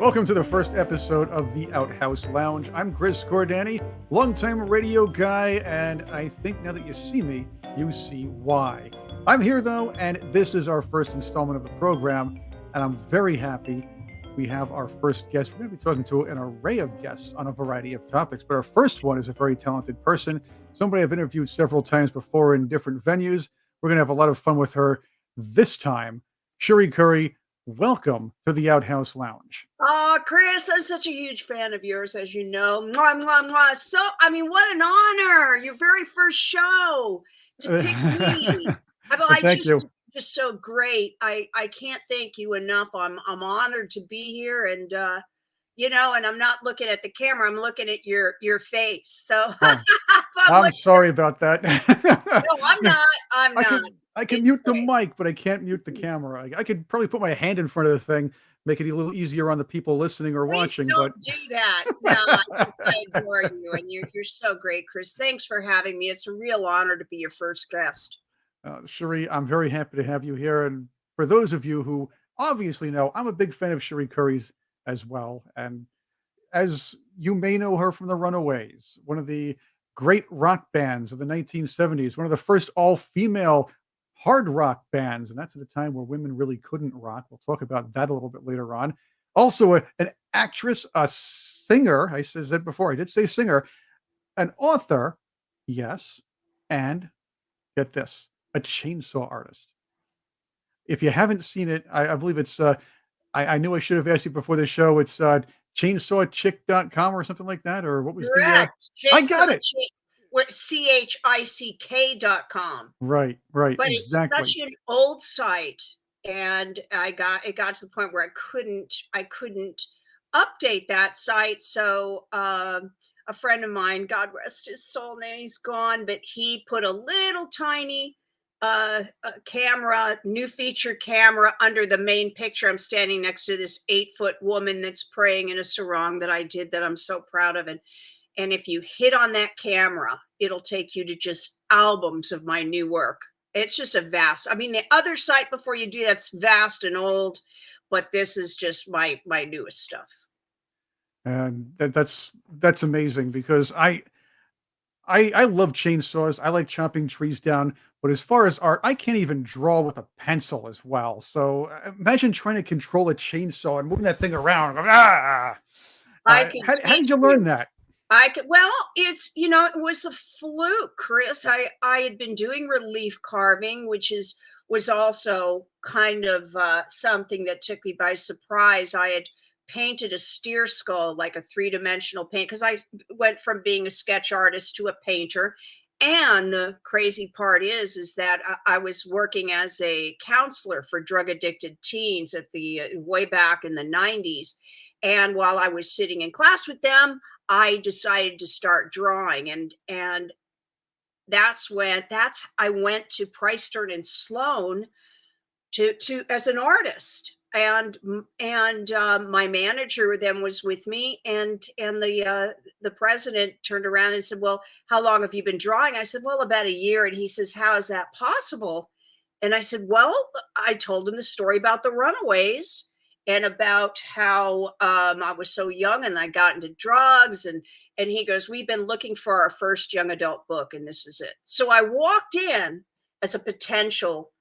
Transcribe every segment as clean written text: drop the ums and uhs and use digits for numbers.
Welcome to the first episode of the Outhouse Lounge. I'm Chris Cordani, longtime radio guy, and I think now that you see me, you see why. I'm here though, and this is our first installment of the program, and I'm very happy we have our first guest. We're going to be talking to an array of guests on a variety of topics, but our first one is a very talented person, somebody I've interviewed several times before in different venues. We're going to have a lot of fun with her this time. Cherie Currie, welcome to the Outhouse Lounge. Oh, Chris, I'm such a huge fan of yours, as you know. Mwah, mwah, mwah. So, what an honor. Your very first show to pick me. Thank you. Just so great. I can't thank you enough. I'm honored to be here, and and I'm not looking at the camera. I'm looking at your face. So I'm sorry about that. No, I'm not. I can mute the mic, but I can't mute the camera. I could probably put my hand in front of the thing, make it a little easier on the people listening or watching. Don't do that. No, I adore you, and you're so great, Chris. Thanks for having me. It's a real honor to be your first guest. Cherie, I'm very happy to have you here. And for those of you who obviously know, I'm a big fan of Cherie Currie's as well. And as you may know her from the Runaways, one of the great rock bands of the 1970s, one of the first all-female hard rock bands. And that's at a time where women really couldn't rock. We'll talk about that a little bit later on. Also, an actress, a singer. I said that before. I did say singer, an author. Yes. And get this, a chainsaw artist. If you haven't seen it, I believe it's, I knew I should have asked you before the show. It's chainsawchick.com or something like that. Or what was Correct. I got it. CHICK.com. Right. But Exactly. It's such an old site. And it got to the point where I couldn't update that site. So a friend of mine, God rest his soul, now he's gone, but he put a little tiny camera, new feature camera under the main picture. I'm standing next to this 8-foot woman that's praying in a sarong that I did that I'm so proud of. And if you hit on that camera, it'll take you to just albums of my new work. It's just a vast, the other site before you do that's vast and old, but this is just my newest stuff. And that's amazing because I love chainsaws. I like chopping trees down, but as far as art, I can't even draw with a pencil as well. So imagine trying to control a chainsaw and moving that thing around. How did you learn that? It was a fluke, Chris. I had been doing relief carving, which was also kind of something that took me by surprise. I had painted a steer skull, like a 3-dimensional paint, because I went from being a sketch artist to a painter. And the crazy part is that I was working as a counselor for drug addicted teens at the way back in the 90s. And while I was sitting in class with them, I decided to start drawing, and I went to Price Stern and Sloan to as an artist, and my manager then was with me, and the president turned around and said, "Well, how long have you been drawing?" I said, "Well, about a year." And he says, "How is that possible?" And I said, "Well," I told him the story about the Runaways and about how I was so young and I got into drugs. And he goes, "We've been looking for our first young adult book, and this is it." So I walked in as a potential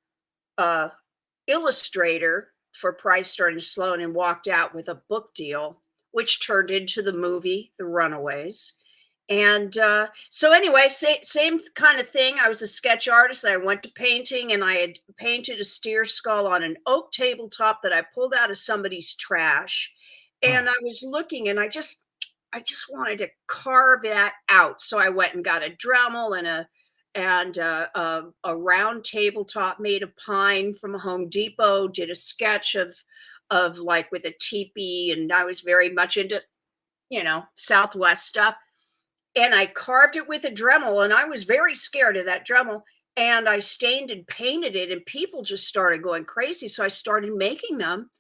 illustrator for Price Stern and Sloan and walked out with a book deal, which turned into the movie, The Runaways. And so anyway, same kind of thing. I was a sketch artist. I went to painting, and I had painted a steer skull on an oak tabletop that I pulled out of somebody's trash. And I was looking, and I just wanted to carve that out. So I went and got a Dremel and a round tabletop made of pine from Home Depot. Did a sketch of like with a teepee, and I was very much into Southwest stuff. And I carved it with a Dremel, and I was very scared of that Dremel. And I stained and painted it, and people just started going crazy. So I started making them.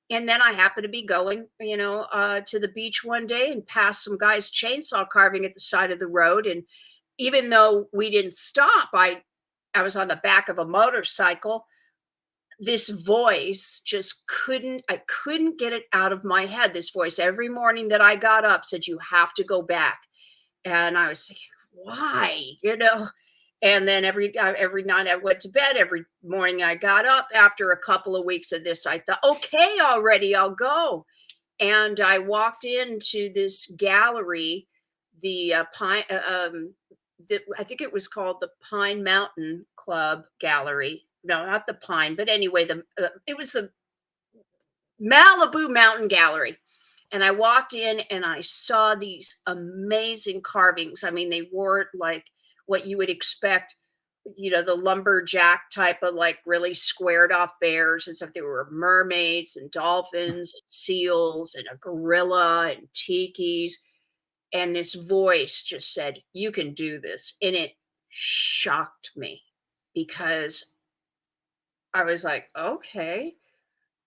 And then I happened to be going, to the beach one day and passed some guys chainsaw carving at the side of the road. And even though we didn't stop, I was on the back of a motorcycle. this voice just I couldn't get it out of my head. This voice every morning that I got up said, "You have to go back." And I was thinking, "Why?" And then every night I went to bed, every morning I got up. After a couple of weeks of this, I thought, "Okay, already, I'll go." And I walked into this gallery, the I think it was called the Pine Mountain Club Gallery. No, not the Pine, but anyway, it was a Malibu Mountain Gallery. And I walked in and I saw these amazing carvings. I mean, they weren't like what you would expect, the lumberjack type of like really squared off bears and stuff. There were mermaids and dolphins and seals and a gorilla and tikis. And this voice just said, "You can do this." And it shocked me because I was like, "Okay,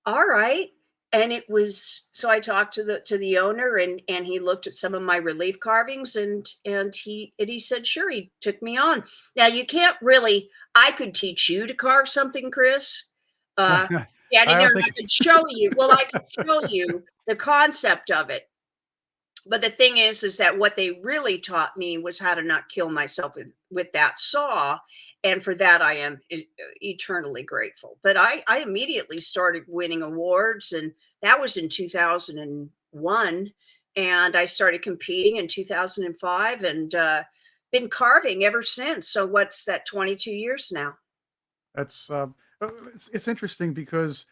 all right." And it was so I talked to the owner, and he looked at some of my relief carvings, and he said, "Sure." He took me on. Now you can't really I could teach you to carve something, Chris. Uh I Standing there don't and think I it's could show you. Well, I could show you the concept of it. But the thing is that what they really taught me was how to not kill myself with that saw, and for that I am eternally grateful. But I immediately started winning awards, and that was in 2001, and I started competing in 2005, and been carving ever since. So what's that, 22 years now? that's it's interesting because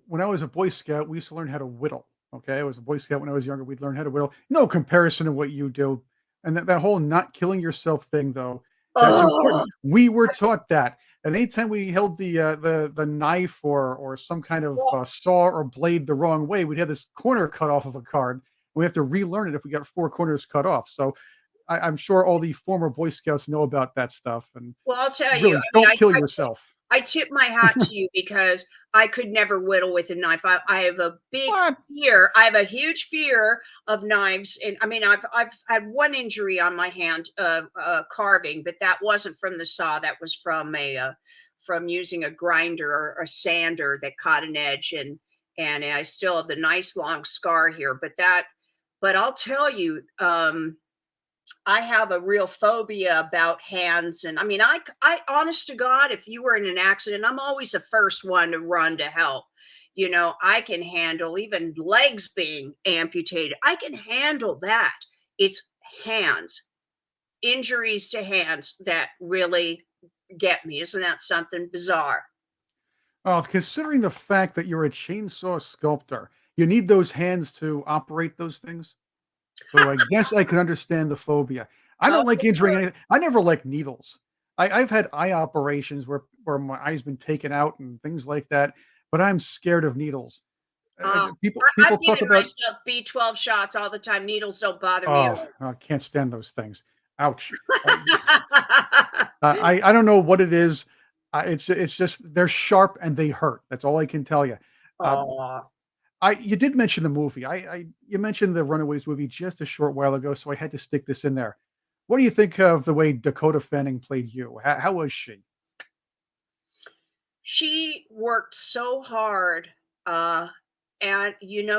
when I was a Boy Scout, we used to learn how to whittle. Okay, I was a Boy Scout when I was younger. We'd learn how to whittle. No comparison to what you do. And that whole not killing yourself thing, though, that's important. Oh, We were taught that. And anytime we held the knife or some kind of well, saw or blade the wrong way, we'd have this corner cut off of a card. We have to relearn it if we got four corners cut off. So I'm sure all the former Boy Scouts know about that stuff. And I'll tell you. really, I mean, don't kill yourself. I tip my hat to you because I could never whittle with a knife. I have a big What? fear. I have a huge fear of knives, and I mean, I've had one injury on my hand, carving, but that wasn't from the saw. That was from using a grinder or a sander that caught an edge, and I still have the nice long scar here. But I'll tell you, I have a real phobia about hands. And I mean, honest to God, if you were in an accident, I'm always the first one to run to help. I can handle even legs being amputated. I can handle that. It's hands, injuries to hands that really get me. Isn't that something bizarre? Considering the fact that you're a chainsaw sculptor, you need those hands to operate those things. So I guess I can understand the phobia. I Oh, don't like injuring anything. I never like needles. I've had eye operations where my eye's been taken out and things like that, but I'm scared of needles. uh, People I've talk given about, myself B12 shots all the time. Needles don't bother me at oh, I can't stand those things. Ouch. I don't know what it is. It's just they're sharp and they hurt. That's all I can tell you. Um, all. I you did mention the movie. You mentioned the Runaways movie just a short while ago, so I had to stick this in there. What do you think of the way Dakota Fanning played you? How was she? She worked so hard, uh, and,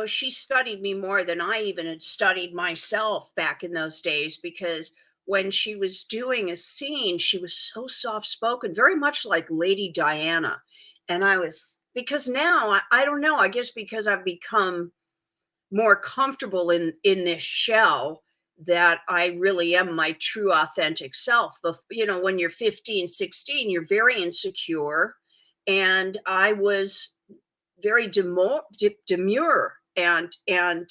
she studied me more than I even had studied myself back in those days, because when she was doing a scene, she was so soft-spoken, very much like Lady Diana, and I was because now I don't know, I guess because I've become more comfortable in this shell, that I really am my true authentic self. But when you're 15, 16, you're very insecure, and I was very demure and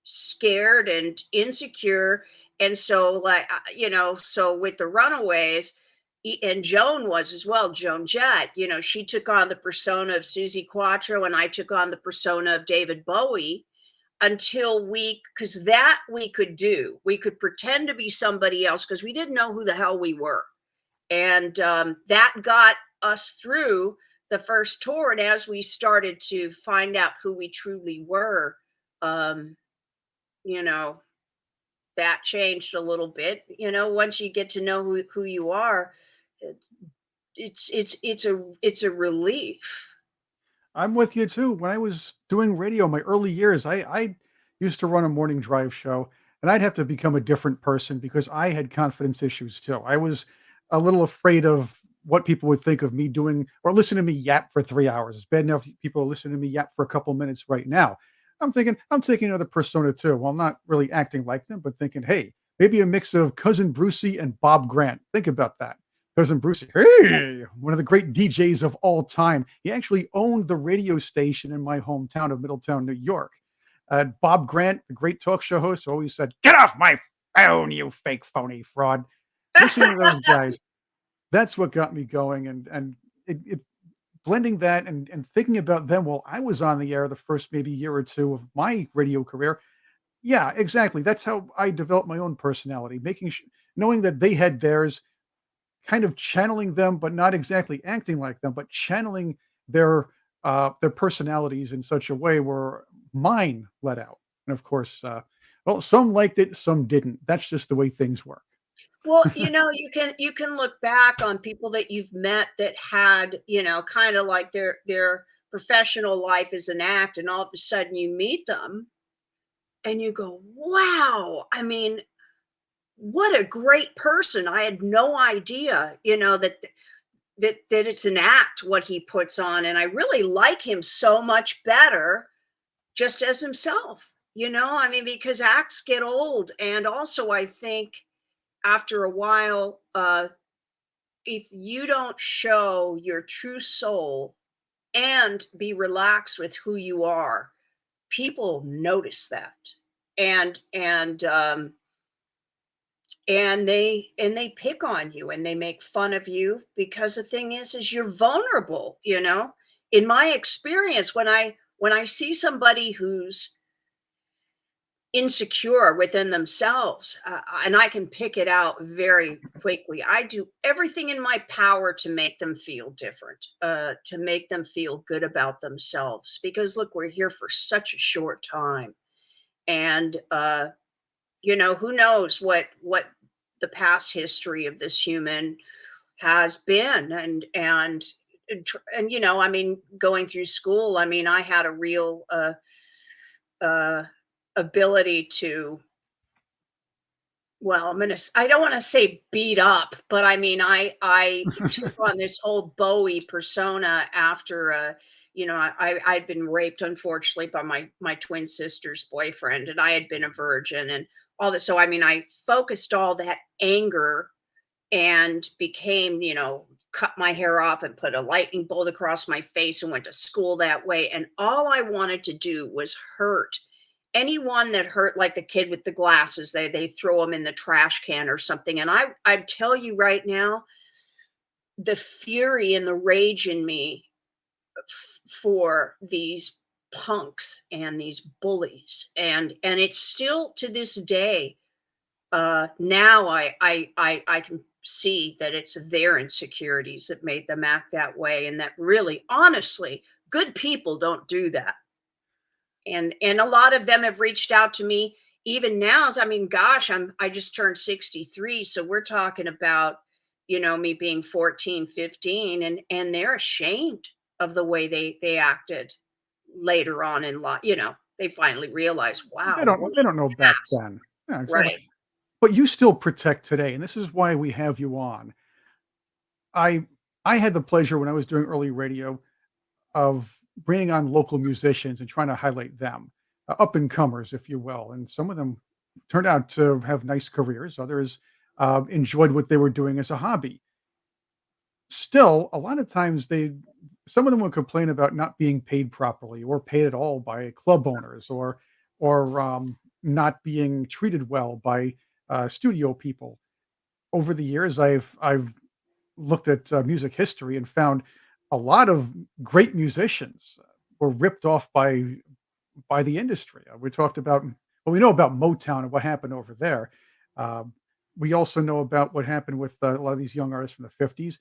scared and insecure. And so, like, so with the Runaways, and Joan was as well, Joan Jett, she took on the persona of Susie Quattro, and I took on the persona of David Bowie, until because that we could do. We could pretend to be somebody else because we didn't know who the hell we were. And that got us through the first tour. And as we started to find out who we truly were, um, you know, that changed a little bit. Once you get to know who you are, it's a relief. I'm with you too. When I was doing radio in my early years, I used to run a morning drive show, and I'd have to become a different person because I had confidence issues too. I was a little afraid of what people would think of me doing or listen to me yap for 3 hours. It's bad enough people are listening to me yap for a couple minutes right now. I'm thinking I'm taking another persona too. Well, I'm not really acting like them, but thinking, hey, maybe a mix of Cousin Brucey and Bob Grant. Think about that. Cousin Brucey, hey, one of the great DJs of all time. He actually owned the radio station in my hometown of Middletown, New York. Bob Grant, the great talk show host, always said, "Get off my phone, you fake phony fraud." Listening to those guys, that's what got me going, and it blending that and thinking about them while I was on the air the first maybe year or two of my radio career. Yeah, exactly. That's how I developed my own personality, knowing that they had theirs, kind of channeling them, but not exactly acting like them, but channeling their their personalities in such a way where mine let out. And of course, well, some liked it, some didn't. That's just the way things work. Well, you can look back on people that you've met that had, kind of like their professional life as an act, and all of a sudden you meet them and you go, "Wow, I mean, what a great person. I had no idea, that it's an act what he puts on, and I really like him so much better just as himself." I mean, because acts get old, and also I think after a while, if you don't show your true soul and be relaxed with who you are, people notice that, and and they pick on you and they make fun of you, because the thing is you're vulnerable. In my experience, when I see somebody who's insecure within themselves, and I can pick it out very quickly. I do everything in my power to make them feel different, to make them feel good about themselves, because look, we're here for such a short time, and who knows what the past history of this human has been, and I mean, going through school, I mean, I had a real uh ability to, well, I don't want to say beat up, but I mean, I took on this whole Bowie persona after, I'd been raped, unfortunately, by my twin sister's boyfriend, and I had been a virgin and all this. So I mean, I focused all that anger and became, cut my hair off and put a lightning bolt across my face and went to school that way. And all I wanted to do was hurt anyone that hurt, like the kid with the glasses. They throw them in the trash can or something. And I tell you right now, the fury and the rage in me for these punks and these bullies, and it's still to this day. Now I can see that it's their insecurities that made them act that way, and that really, honestly, good people don't do that. And a lot of them have reached out to me even now. I mean, gosh, I just turned 63, so we're talking about, me being 14, 15, and they're ashamed of the way they acted later on in life. They finally realize, They wow, what don't they don't know a back past. then. Yeah, exactly. Right. But you still protect today, and this is why we have you on. I I had the pleasure when I was doing early radio of bringing on local musicians and trying to highlight them, up and comers, if you will. And some of them turned out to have nice careers. Others enjoyed what they were doing as a hobby. Still, a lot of times some of them would complain about not being paid properly or paid at all by club owners or not being treated well by studio people. Over the years, I've looked at music history and found a lot of great musicians were ripped off by the industry. We talked about, well, we know about Motown and what happened over there. Um, we also know about what happened with a lot of these young artists from the 50s.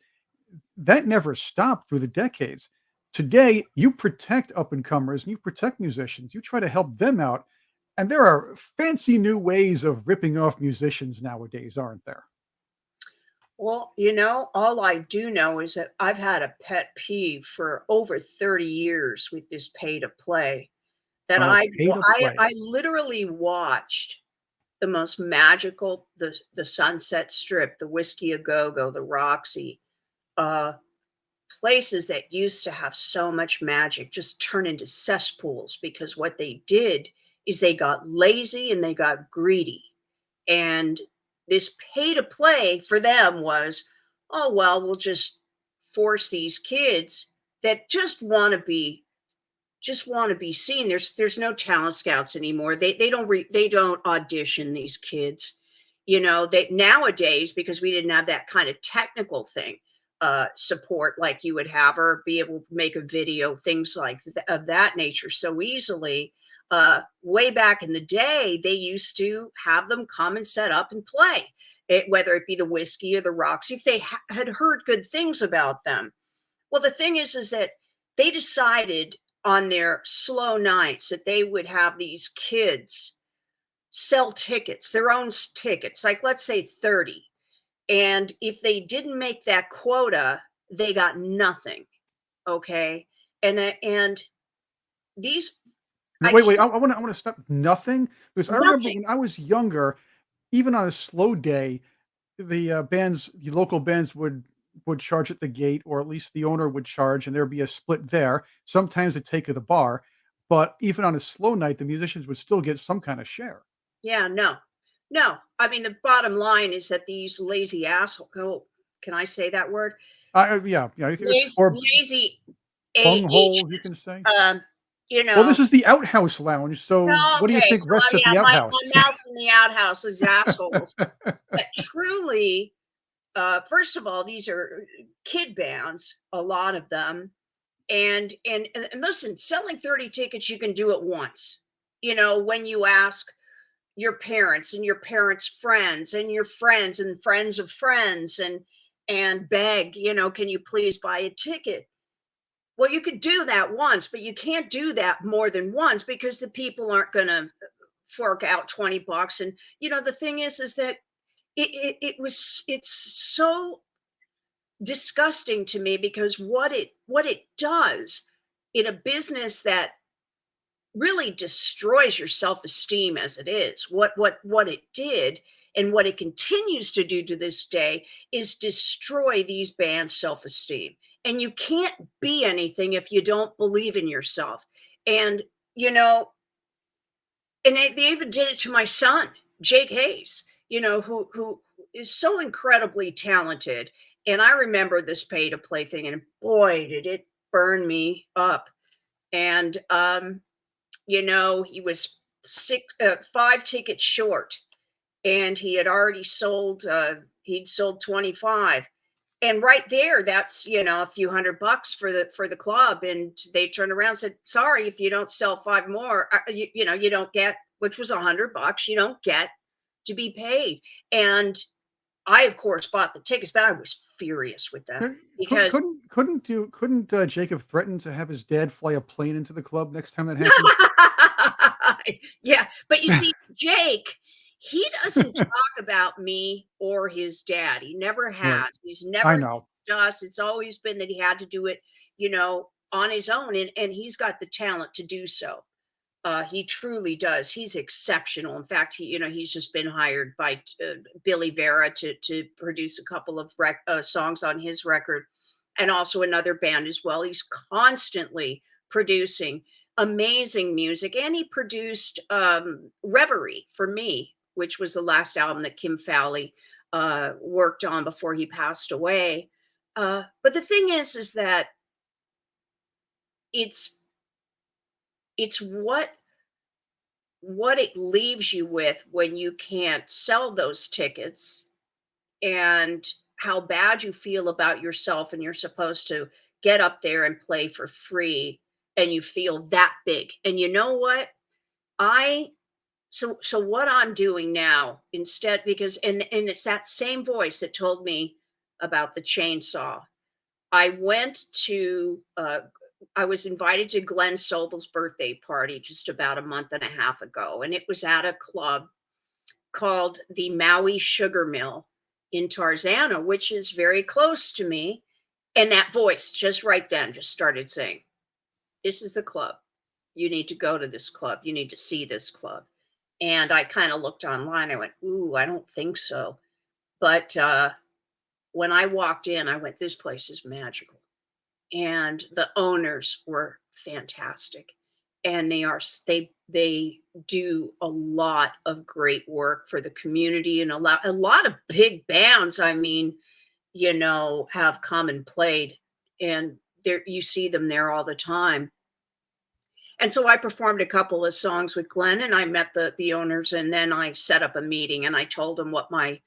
That never stopped through the decades. Today, you protect up and comers and you protect musicians. You try to help them out. And there are fancy new ways of ripping off musicians nowadays, aren't there? Well, all I do know is that I've had a pet peeve for over 30 years with this pay to play that Oh, pay to I play. literally watched the most magical, the Sunset Strip, the Whiskey A Go Go, the Roxy, uh, places that used to have so much magic just turn into cesspools because what they did is they got lazy and they got greedy. And this pay to play for them was, oh, well, we'll just force these kids that just want to be seen. There's no talent scouts anymore. They don't audition these kids. They nowadays, because we didn't have that kind of technical thing, support like you would have, or be able to make a video, things like of that nature so easily. Way back in the day, they used to have them come and set up and play it, whether it be the Whiskey or the Roxy, if they had heard good things about them. Well, the thing is that they decided on their slow nights that they would have these kids sell tickets, their own tickets, like let's say 30. And if they didn't make that quota, they got nothing. Okay. And these, No, I wait, can't, wait. I want to stop. Nothing, because I remember nothing. when I was younger, even on a slow day, the local bands would charge at the gate, or at least the owner would charge, and there'd be a split there. Sometimes a take of the bar, but even on a slow night, the musicians would still get some kind of share. Yeah, no, no. I mean, the bottom line is that these lazy assholes, oh, can I say that word? Yeah, yeah, or Lazy bungholes, you agents, can say. um, you Well, know, this is the Outhouse Lounge, so no, what do you okay, think so rests I mean, at the Outhouse? my mouth's in the outhouse, these assholes. But truly, first of all, these are kid bands, a lot of them. And listen, selling 30 tickets, you can do it once. When you ask your parents and your parents' friends and your friends and friends of friends and beg, can you please buy a ticket? Well, you could do that once, but you can't do that more than once because the people aren't going to fork out 20 bucks. And the thing is that it's so disgusting to me because what it does in a business that really destroys your self-esteem as it is, what it did and what it continues to do to this day is destroy these bands' self-esteem. And you can't be anything if you don't believe in yourself. And you know and they even did it to my son, Jake Hayes, who is so incredibly talented. And I remember this pay to play thing, and boy, did it burn me up. And he was five tickets short, and he had already sold. He'd sold 25, and right there, that's a few $100 for the club. And they turned around and said, "Sorry, if you don't sell five more, you don't get." Which was $100. You don't get to be paid. And I, of course, bought the tickets, but I was furious with them because Couldn't Jacob threaten to have his dad fly a plane into the club next time that happened? yeah, but you see, Jake, he doesn't talk about me or his dad. He never Right. has. He's I never know. used us. It's always been that he had to do it, on his own, and he's got the talent to do so. He truly does. He's exceptional. In fact, he's just been hired by Billy Vera to produce a couple of songs on his record, and also another band as well. He's constantly producing amazing music, and he produced Reverie for me, which was the last album that Kim Fowley worked on before he passed away. But the thing is that it's it's what it leaves you with when you can't sell those tickets, and how bad you feel about yourself, and you're supposed to get up there and play for free, and you feel that big. And you know what? I so what I'm doing now, instead, because and it's that same voice that told me about the chainsaw. I went to I was invited to Glenn Sobel's birthday party just about a month and a half ago, and it was at a club called the Maui Sugar Mill. in Tarzana, which is very close to me. And that voice just right then just started saying, "This is the club. You need to go to this club. You need to see this club." And I kind of looked online. I went, "Ooh, I don't think so." But when I walked in, I went, "This place is magical." And the owners were fantastic. And they do a lot of great work for the community, and a lot of big bands, I mean, have come and played, and there you see them there all the time. And so I performed a couple of songs with Glenn, and I met the owners, and then I set up a meeting, and I told them what my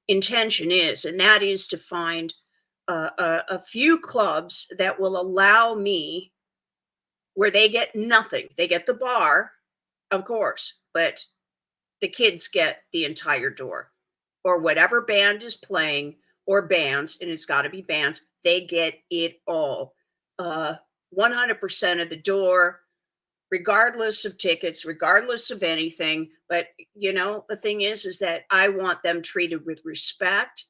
intention is, and that is to find a few clubs that will allow me, where they get nothing. They get the bar, of course, but the kids get the entire door, or whatever band is playing, or bands, and it's got to be bands. They get it all. 100% of the door, regardless of tickets, regardless of anything. But the thing is that I want them treated with respect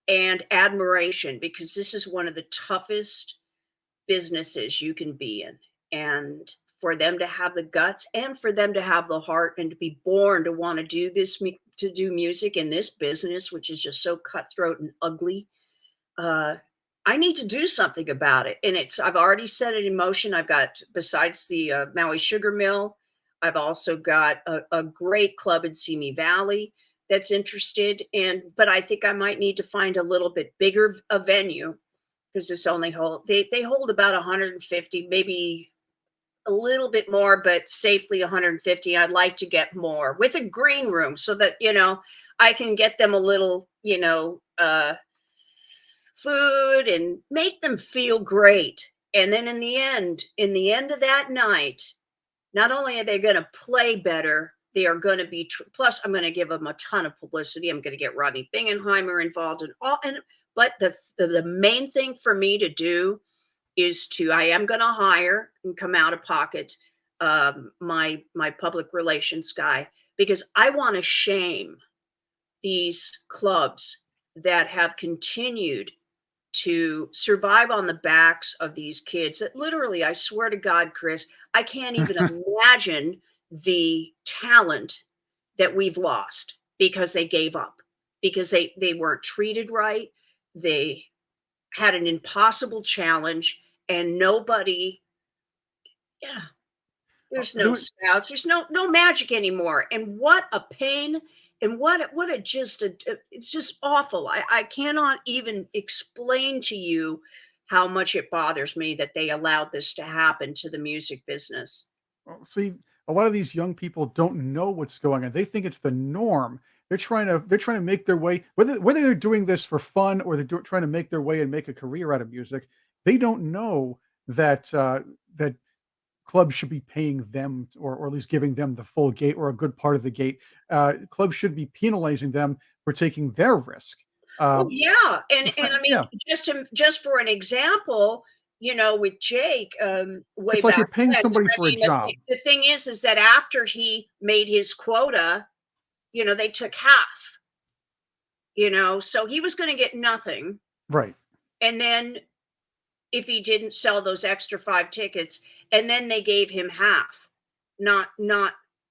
and admiration, because this is one of the toughest businesses you can be in. And for them to have the guts, and for them to have the heart, and to be born to want to do this, to do music in this business, which is just so cutthroat and ugly. uh, I need to do something about it. And I've already set it in motion. I've got, besides the Maui Sugar Mill, I've also got a great club in Simi Valley that's interested. But I think I might need to find a little bit bigger a venue, because this only they hold about 150, maybe a little bit more, but safely 150. I'd like to get more, with a green room, so that I can get them a little food, and make them feel great. And then in the end of that night, not only are they going to play better, they are going to be plus I'm going to give them a ton of publicity. I'm going to get Rodney Bingenheimer involved in all. And but the main thing for me to do is I am going to hire and come out of pocket my public relations guy, because I want to shame these clubs that have continued to survive on the backs of these kids, that literally, I swear to God, Chris, I can't even imagine the talent that we've lost, because they gave up, because they weren't treated right. They had an impossible challenge, and nobody, yeah, there's There no scouts, there's no magic anymore. And what a pain, and what a just it's just awful. I cannot even explain to you how much it bothers me that they allowed this to happen to the music business. Well, see, a lot of these young people don't know what's going on. They think it's the norm. They're trying to make their way, whether they're doing this for fun, or trying to make their way and make a career out of music. They don't know that clubs should be paying them, or at least giving them the full gate, or a good part of the gate. Clubs should be penalizing them for taking their risk. Well, Um, yeah, the and fact, I mean, yeah, just for an example, with Jake, way it's like back you're paying when. somebody I for a mean, job, the thing is that after he made his quota, they took half. So he was going to get nothing, right? and then if he didn't sell those extra 5 tickets, and then they gave him half, not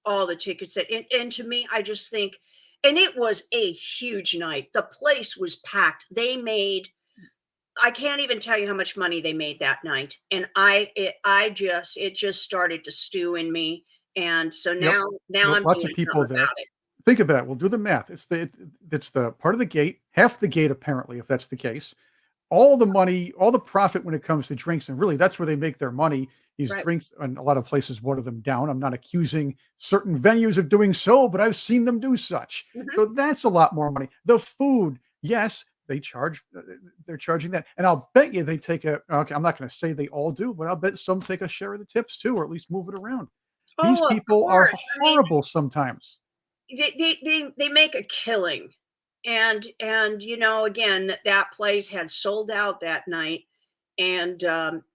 all the tickets that. And to me, I just think, and it was a huge night. The place was packed. I can't even tell you how much money they made that night. And it just started to stew in me. And so Yep. now Yep. I'm Lots of doing people something there. about it. Think about it. We'll do the math. It's the part of the gate, half the gate apparently, if that's the case. All the money, all the profit when it comes to drinks, and really that's where they make their money. These Right. drinks, and a lot of places water them down. I'm not accusing certain venues of doing so, but I've seen them do such. Mhm. So that's a lot more money. The food, yes, they charge. They're charging that, and I'll bet you they take a. Okay, I'm not going to say they all do, but I'll bet some take a share of the tips too, or at least move it around. These Oh, of people are course. I mean, horrible sometimes. they make a killing. And again, that place had sold out that night. And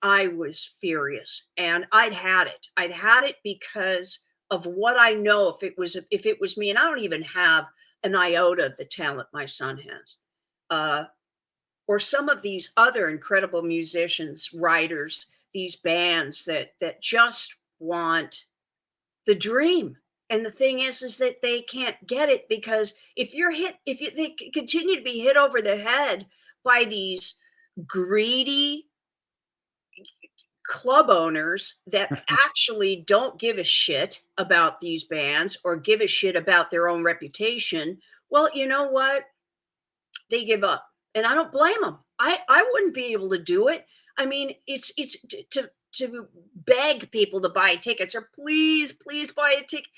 I was furious, and I'd had it because of what I know. If it was me, and I don't even have an iota of the talent my son has. Uh, or some of these other incredible musicians, writers, these bands that just want the dream. And the thing is that they can't get it because if they continue to be hit over the head by these greedy club owners that actually don't give a shit about these bands or give a shit about their own reputation, well, you know what? They give up. And I don't blame them. I wouldn't be able to do it. I mean, it's to beg people to buy tickets or please buy a ticket.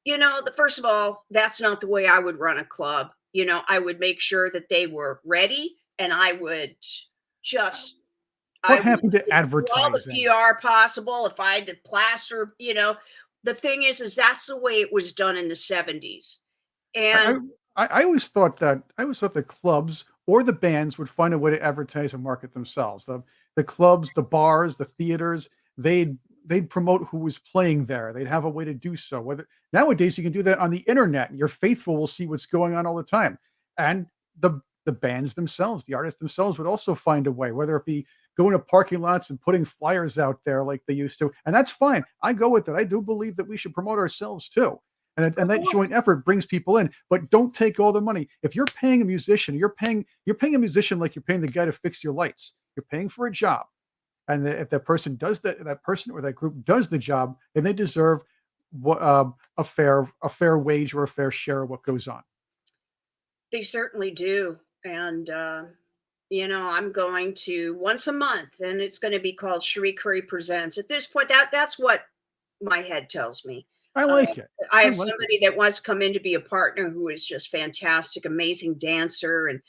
The first of all, that's not the way I would run a club. I would make sure that they were ready, and I would just What I would, happened to do all the advertising? PR possible. If I had to plaster, the thing is that's the way it was done in the 70s. I And I I always thought the clubs or the bands would find a way to advertise and market themselves. The clubs, the bars, the theaters, they'd promote who was playing there. They'd have a way to do so. Whether nowadays you can do that on the internet, and your faithful will see what's going on all the time. And the bands themselves, the artists themselves would also find a way, whether it be going to parking lots and putting flyers out there like they used to. And that's fine. I go with it. I do believe that we should promote ourselves too. And of that joint course, effort brings people in, but don't take all the money. If you're paying a musician, you're paying a musician like you're paying the guy to fix your lights. You're paying for a job, and if that person does that person or that group does the job, then they deserve a fair wage or a fair share of what goes on. they certainly do. And I'm going to once a month, and it's going to be called Cherie Currie Presents. At this point, that's what my head tells me. I Uh, like it. I I have like it. somebody that wants to come in to be a partner who is just fantastic, amazing dancer, and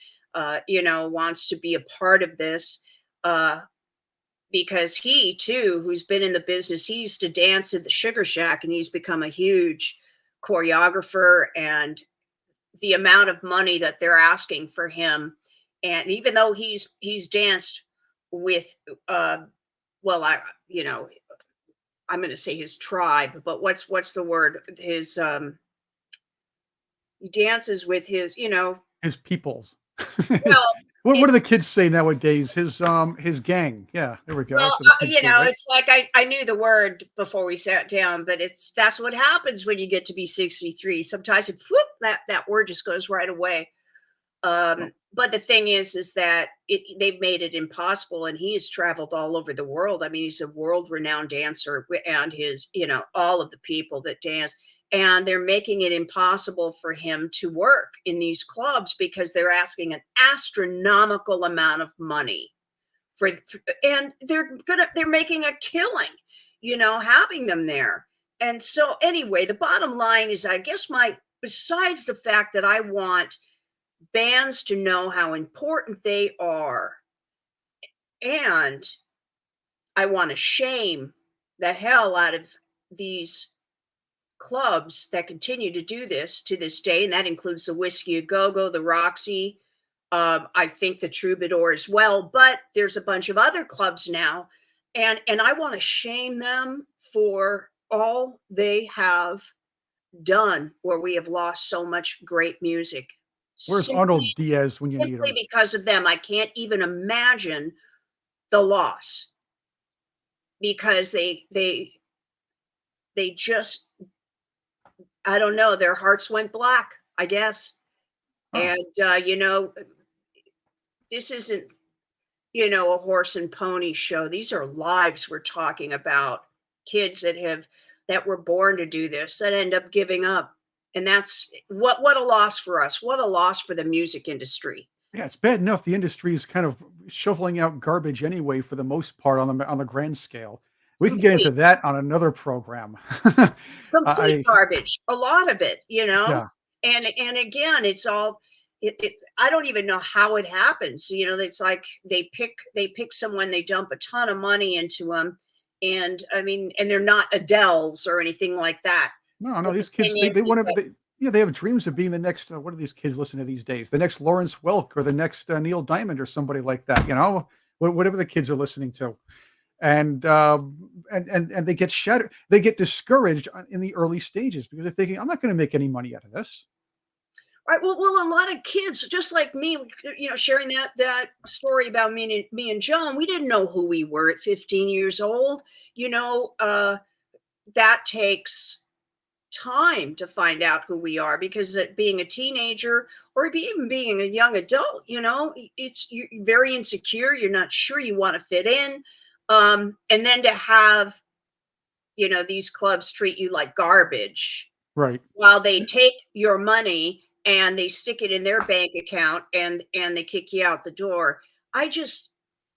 wants to be a part of this. Uh, because he too, who's been in the business, he used to dance at the Sugar Shack, and he's become a huge choreographer. And the amount of money that they're asking for him, and even though he's danced with uh well, you know I'm going to say his tribe, but what's the word, his he dances with his, His peoples. His, well, what do the kids say nowadays? His gang. Yeah, there we go. well, That's what the kids do, right? it's like I knew the word before we sat down, but that's what happens when you get to be 63. Sometimes whoop, that word just goes right away. Oh, But the thing is that they've made it impossible, and he has traveled all over the world. I mean, he's a world-renowned dancer, and his, all of the people that dance, and they're making it impossible for him to work in these clubs because they're asking an astronomical amount of money and they're making a killing, having them there. And so anyway, the bottom line is, I guess, my besides the fact that I want bands to know how important they are, and I want to shame the hell out of these clubs that continue to do this to this day, and that includes the Whiskey a Go Go, the Roxy, I think the Troubadour as well. But there's a bunch of other clubs now, and I want to shame them for all they have done, where we have lost so much great music. where's Simply Arnold Diaz when you need simply him? because of them. I can't even imagine the loss, because they just, I don't know, their hearts went black, I guess. Huh. And this isn't, a horse and pony show. These are lives we're talking about. Kids that were born to do this, that end up giving up. And that's what a loss for us. What a loss for the music industry. Yeah, it's bad enough the industry is kind of shoveling out garbage anyway for the most part on the grand scale. We could get into Complete that on another program. complete I garbage. A lot of it, yeah. And again, it's all it I don't even know how it happens. It's like they pick someone, they dump a ton of money into them, and I mean, and they're not Adele's or anything like that. No, no, But the these kids, thing they is wanna that yeah, they have dreams of being the next, what do these kids listen to these days? The next Lawrence Welk or the next, Neil Diamond or somebody like that, whatever the kids are listening to. And they get shattered, they get discouraged in the early stages because they're thinking, "I'm not gonna make any money out of this." Right, well, a lot of kids, just like me, sharing that story about me and Joan, we didn't know who we were at 15 years old. You know, that takes time to find out who we are because being a teenager or even being a young adult, you're very insecure. You're not sure you want to fit in, and then to have these clubs treat you like garbage Right. while they take your money and they stick it in their bank account and they kick you out the door. I just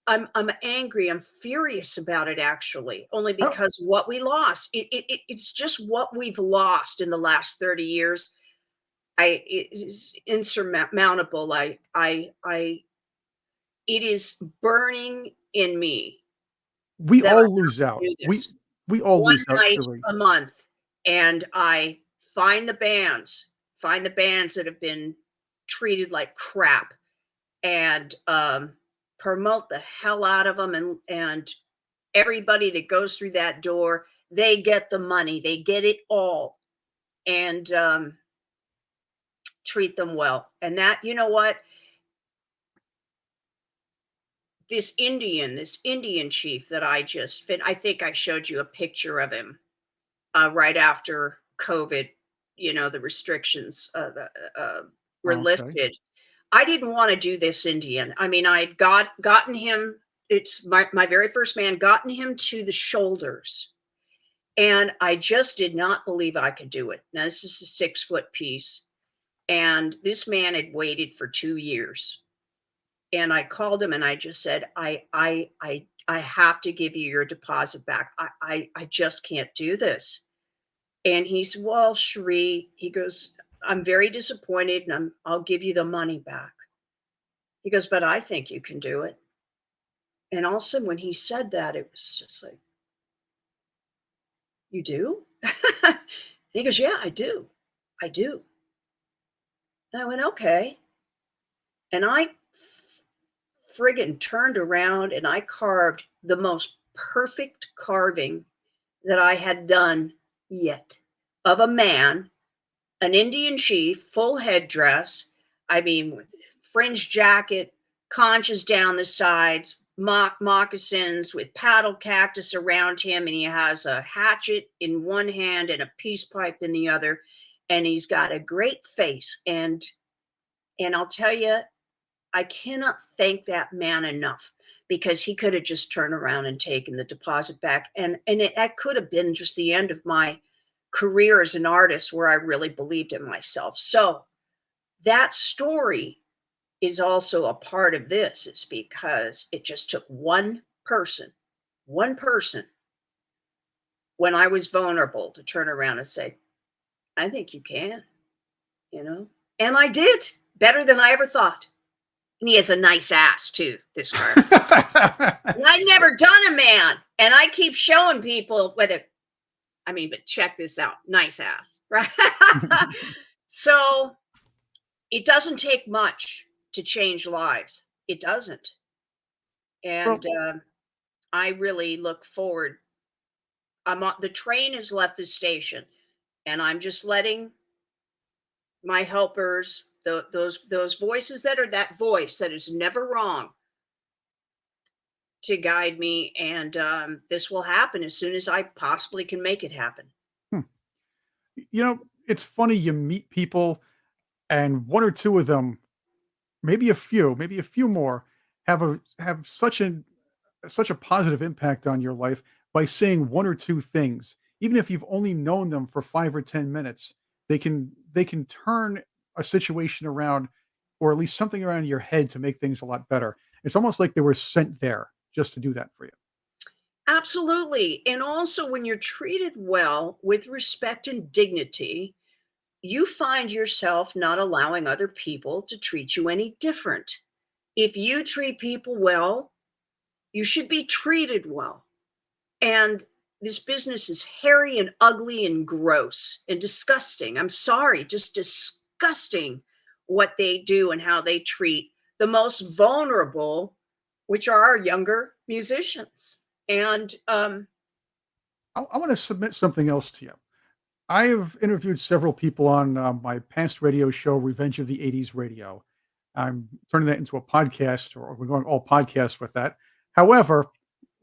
I'm angry. I'm furious about it actually, only Oh, because what we lost. It's just what we've lost in the last 30 years. It is insurmountable. I it is burning in me we that all I lose out. do We this. we all One lose out, night Cherie. a month, and I find the bands that have been treated like crap, and promote the hell out of them, and everybody that goes through that door, they get the money, they get it all, and treat them well. And that, you know what, this Indian chief that I think I showed you a picture of him right after COVID, the restrictions were Okay. lifted. I didn't want to do this Indian. I mean, I'd gotten him. It's my very first man, gotten him to the shoulders. And I just did not believe I could do it. Now, this is a 6 foot piece. And this man had waited for 2 years. And I called him and I just said, I have to give you your deposit back. I just can't do this. And he said, "Well, Cherie," he goes, "I'm very disappointed and I'll give you the money back." He goes, "But I think you can do it." And all of a sudden, when he said that, it was just like, "You do?" And he goes, "Yeah, I do. I do." And I went, "Okay." And I friggin' turned around and I carved the most perfect carving that I had done yet of a man, an Indian chief, full headdress. I mean, with fringe jacket, conches down the sides, moccasins with paddle cactus around him, and he has a hatchet in one hand and a peace pipe in the other, and he's got a great face. And I'll tell you, I cannot thank that man enough because he could have just turned around and taken the deposit back, that could have been just the end of my career as an artist where I really believed in myself. So that story is also a part of this. It's because it just took one person when I was vulnerable to turn around and say, "I think you can," you know? And I did better than I ever thought. And he has a nice ass too, this carver. And I'd never done a man. And I keep showing people whether, I mean, but check this out. Nice ass, right? So it doesn't take much to change lives. It doesn't. And Well, I really look forward. The train has left the station, and I'm just letting my helpers, those voices that are that voice that is never wrong, to guide me. And this will happen as soon as I possibly can make it happen. hmm, it's funny you meet people and one or two of them, maybe a few more, have such a positive impact on your life by saying one or two things. Even if you've only known them for 5 or 10 minutes, they can turn a situation around or at least something around in your head to make things a lot better. It's almost like they were sent there just to do that for you. Absolutely. And also, when you're treated well with respect and dignity, you find yourself not allowing other people to treat you any different. If you treat people well, you should be treated well. And this business is hairy and ugly and gross and disgusting. I'm sorry, just disgusting what they do and how they treat the most vulnerable, which are our younger musicians. And I want to submit something else to you. I have interviewed several people on my past radio show, Revenge of the '80s Radio. I'm turning that into a podcast, or we're going all podcasts with that. However,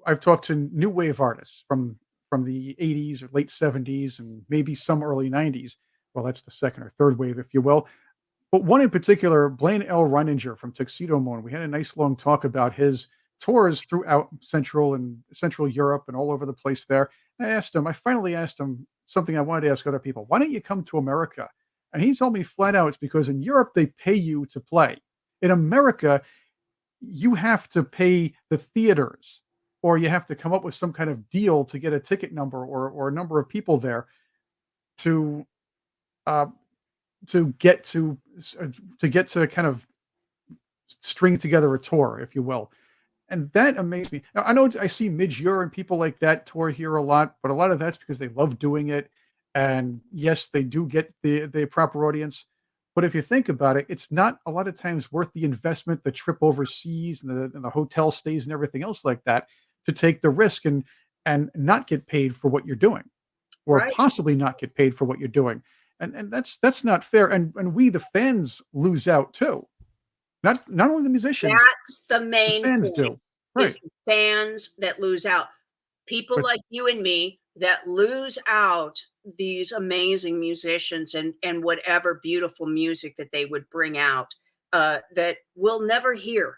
I've talked to new wave artists from the '80s or late '70s and maybe some early '90s. Well, that's the second or third wave, if you will. But one in particular, Blaine L. Reininger from Tuxedo Moon. We had a nice long talk about his tours throughout Central Europe and all over the place there. I finally asked him something I wanted to ask other people. Why don't you come to America? And he told me flat out it's because in Europe they pay you to play. In America, you have to pay the theaters, or you have to come up with some kind of deal to get a ticket number or a number of people there to uh, to get to to get to kind of string together a tour, if you will. And that amazed me. Now, I know I see Midge and people like that tour here a lot, but a lot of that's because they love doing it. And yes, they do get the proper audience. But if you think about it, it's not a lot of times worth the investment, the trip overseas and the hotel stays and everything else like that to take the risk and not get paid for what you're doing, or Right. possibly not get paid for what you're doing. And that's not fair. And we the fans lose out too. Not only the musicians, That's the the main fans point, do. Right. is the fans that lose out. People But like you and me that lose out these amazing musicians and whatever beautiful music that they would bring out, that we'll never hear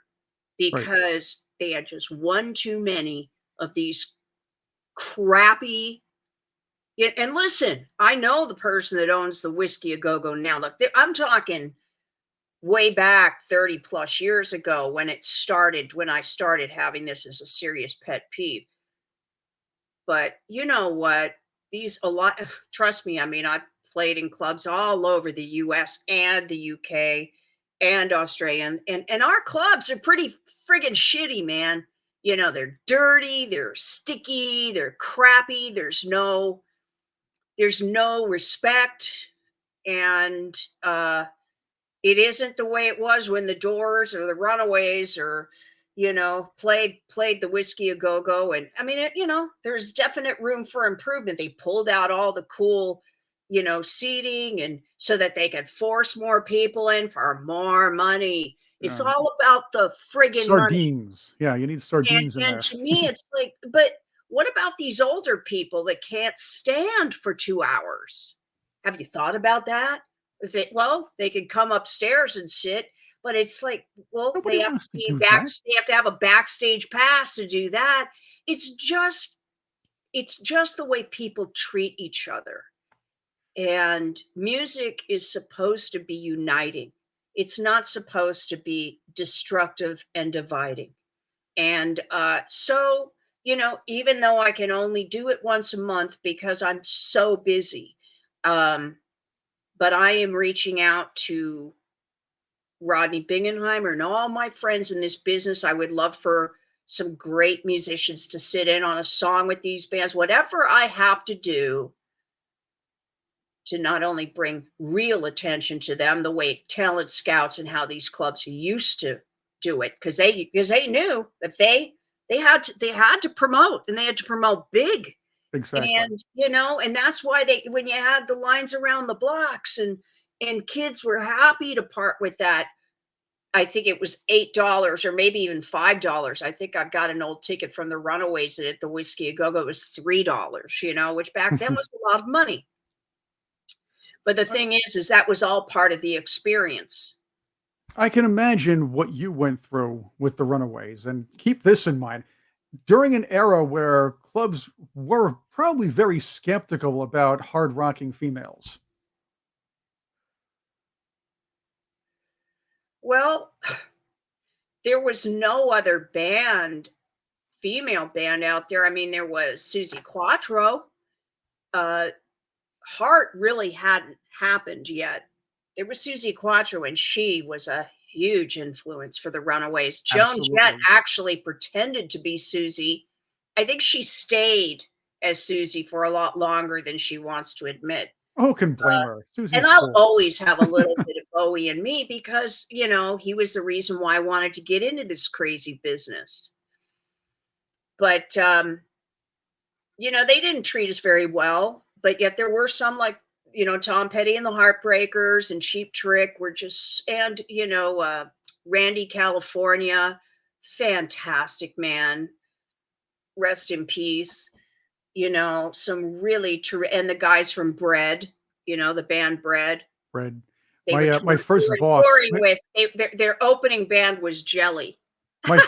right, because they had just one too many of these crappy. Yeah, and listen, I know the person that owns the Whiskey A Go Go now. Look, I'm talking way back 30 plus years ago when it started, when I started having this as a serious pet peeve. But you know what? These a lot trust me, I mean, I've played in clubs all over the US and the UK and Australia. And our clubs are pretty friggin' shitty, man. You know, they're dirty, they're sticky, they're crappy, there's no respect. And it isn't the way it was when the Doors or the Runaways or played the Whiskey A Go Go. And I mean, there's definite room for improvement. They pulled out all the cool, seating, and so that they could force more people in for more money. It's um, all about the friggin' money. sardines. Yeah, you need sardines in And there. to me, it's like, but what about these older people that can't stand for 2 hours? Have you thought about that? They could come upstairs and sit, but it's like, well, Nobody wants to do that. they have to have a backstage pass to do that. It's just, it's just the way people treat each other. And music is supposed to be uniting. It's not supposed to be destructive and dividing. And even though I can only do it once a month because I'm so busy, um, but I am reaching out to Rodney Bingenheimer and all my friends in this business. I would love for some great musicians to sit in on a song with these bands, whatever I have to do to not only bring real attention to them the way talent scouts and how these clubs used to do it, because they knew that they had to promote, and they had to promote big. Exactly. And that's why they when you had the lines around the blocks, and kids were happy to part with that. I think it was $8 or maybe even $5. I think I've got an old ticket from the Runaways at the Whiskey A Go Go. It was $3, which back then was a lot of money. But the I thing is that was all part of the experience. I can imagine what you went through with the Runaways, and keep this in mind. During an era where clubs were probably very skeptical about hard rocking females. Well, there was no other female band out there. I mean, there was Susie Quattro. Uh, Heart really hadn't happened yet. There was Susie Quattro, and she was a huge influence for the Runaways. Joan Jett Absolutely. actually pretended to be Susie. I think she stayed as Susie for a lot longer than she wants to admit. Who can blame Uh, her? and Susie's I'll cool. always have a little bit of Bowie in me because, he was the reason why I wanted to get into this crazy business. But they didn't treat us very well. but yet there were some like, Tom Petty and the Heartbreakers and Cheap Trick were just, and, Randy California, fantastic man, rest in peace. Some really and the guys from Bread, the band Bread, Fred. they were My they first were boss, touring with, their opening band was Jelly. my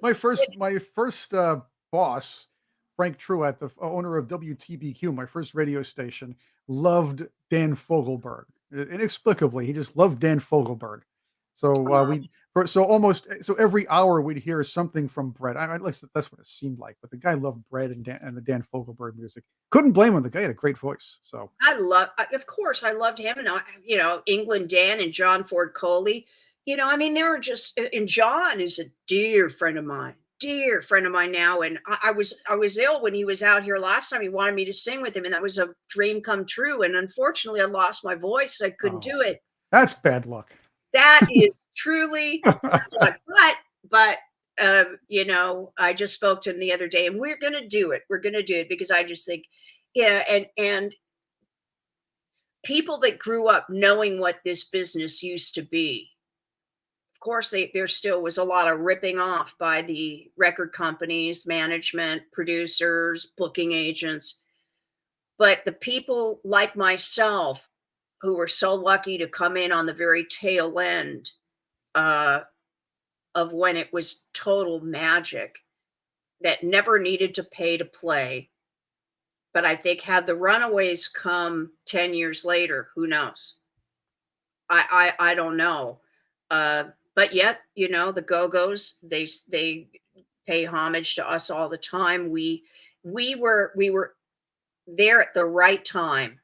my first boss, Frank Truett, the owner of WTBQ, my first radio station, loved Dan Fogelberg. Inexplicably, he just loved Dan Fogelberg. So Um, so every hour we'd hear something from Brett. At least that's what it seemed like. But the guy loved Brett and the Dan Fogelberg music. Couldn't blame him. The guy had a great voice. So of course, I loved him, and England Dan and John Ford Coley. I mean, they were just, and John is a dear friend of mine now. And I was ill when he was out here last time. He wanted me to sing with him, and that was a dream come true. And unfortunately, I lost my voice. I couldn't oh, do it. that's bad luck. That is truly bad luck. But I just spoke to him the other day, and we're gonna do it. We're gonna do it because I just think, yeah, and people that grew up knowing what this business used to be. Of course, there still was a lot of ripping off by the record companies, management, producers, booking agents. But the people like myself who were so lucky to come in on the very tail end uh, of when it was total magic, that never needed to pay to play. But I think had the Runaways come 10 years later, who knows? I don't know. But yet, the Go-Go's, they pay homage to us all the time. We were there at the right time,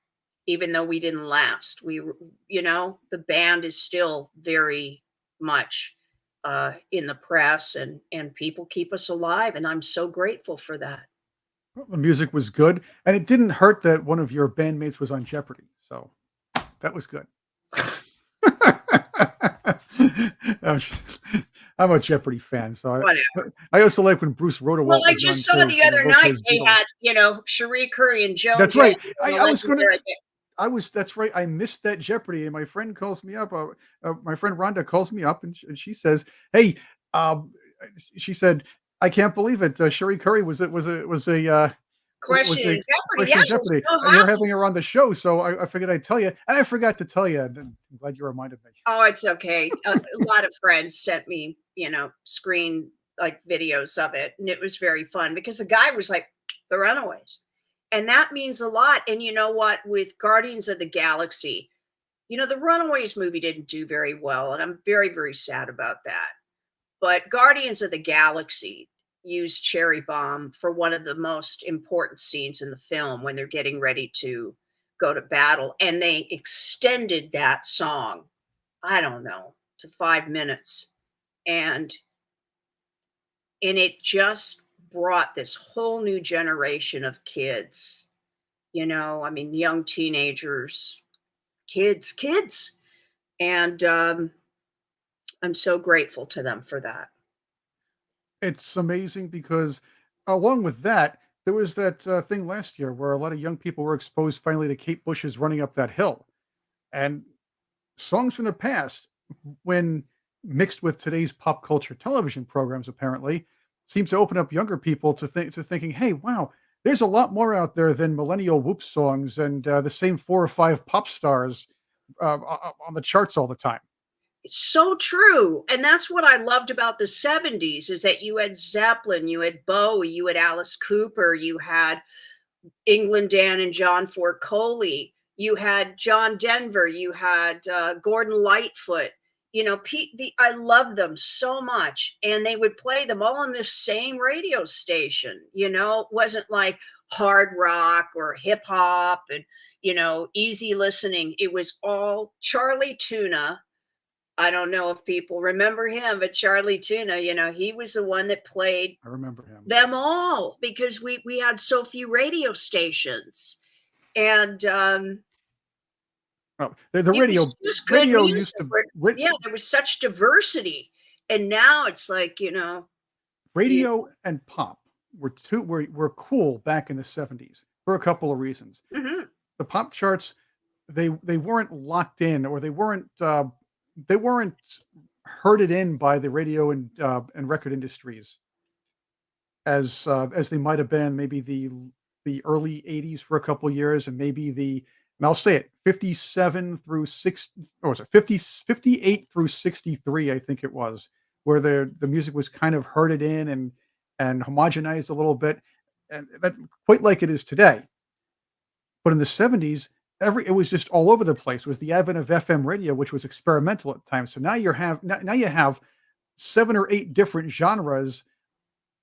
even though we didn't last. The band is still very much in the press, and people keep us alive, and I'm so grateful for that. The music was good, and it didn't hurt that one of your bandmates was on Jeopardy. So that was good. I'm I'm a Jeopardy fan, so Whatever. I also like when Bruce Well, Rodewalt I was on just saw too, the other vote for night his they Beatles. had, Cherie Currie and Joan That's Jett right. doing a I was gonna. legendary. That's right. I missed that Jeopardy, and my friend calls me up. My friend Rhonda calls me up, and she says, "Hey," um, she said, "I can't believe it. Cherie Currie was Question a in Jeopardy. Yeah, question I'm Jeopardy, so and you're happy. having her on the show." So I figured I'd tell you, and I forgot to tell you. And I'm glad you reminded me. Oh, it's okay. A lot of friends sent me, screen like videos of it, and it was very fun because the guy was like, "The Runaways," and that means a lot. And you know what? With Guardians of the Galaxy, the Runaways movie didn't do very well, and I'm very, very sad about that. But Guardians of the Galaxy used Cherry Bomb for one of the most important scenes in the film when they're getting ready to go to battle, and they extended that song, I don't know, to 5 minutes. And it just brought this whole new generation of kids, I mean, young teenagers, kids. And I'm so grateful to them for that. It's amazing because along with that, there was that thing last year where a lot of young people were exposed finally to Kate Bush's "Running Up That Hill," and songs from the past, when mixed with today's pop culture television programs, apparently seems to open up younger people to thinking, "Hey, wow, there's a lot more out there than millennial whoop songs and the same 4 or 5 pop stars on the charts all the time." It's so true. And that's what I loved about the 70s is that you had Zeppelin, you had Bowie, you had Alice Cooper, you had England Dan and John Ford Coley, you had John Denver, you had Gordon Lightfoot. I love them so much, and they would play them all on the same radio station. It wasn't like hard rock or hip hop and easy listening. It was all Charlie Tuna. I don't know if people remember him, but Charlie Tuna, he was the one that played I remember him. them all because we had so few radio stations. And Oh, the it was radio just good radio music. used to Yeah, there was such diversity. And now it's like, you radio and pop were cool back in the 70s. for a couple of reasons. Mhm. The pop charts, they weren't locked in, or they weren't herded in by the radio and record industries as they might have been maybe the early 80s for a couple years, and maybe and I'll say it, 57 through 6, or was it 58 through 63, I think it was, where the music was kind of herded in and homogenized a little bit, and that quite like it is today. But in the 70s, it was just all over the place. It was the advent of FM radio, which was experimental at times. So now you have 7 or 8 different genres,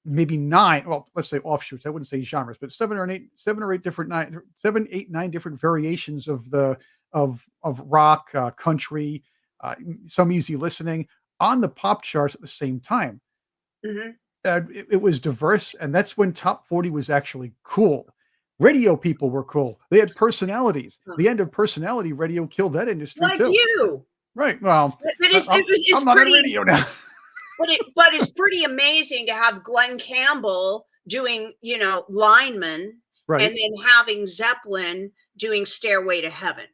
maybe 9, well, let's say offshoots. I wouldn't say genres, but 7 or 8 different 9 7, 8, 9 different variations of rock, country, some easy listening on the pop charts at the same time. Mhm. It was diverse, and that's when top 40 was actually cool. Radio people were cool. They had personalities. Huh. The end of personality radio killed that industry Like too. you. Right. Well, But it's I'm not on pretty radio now. but it's pretty amazing to have Glenn Campbell doing, Lineman, and Right. then having Zeppelin doing Stairway to Heaven,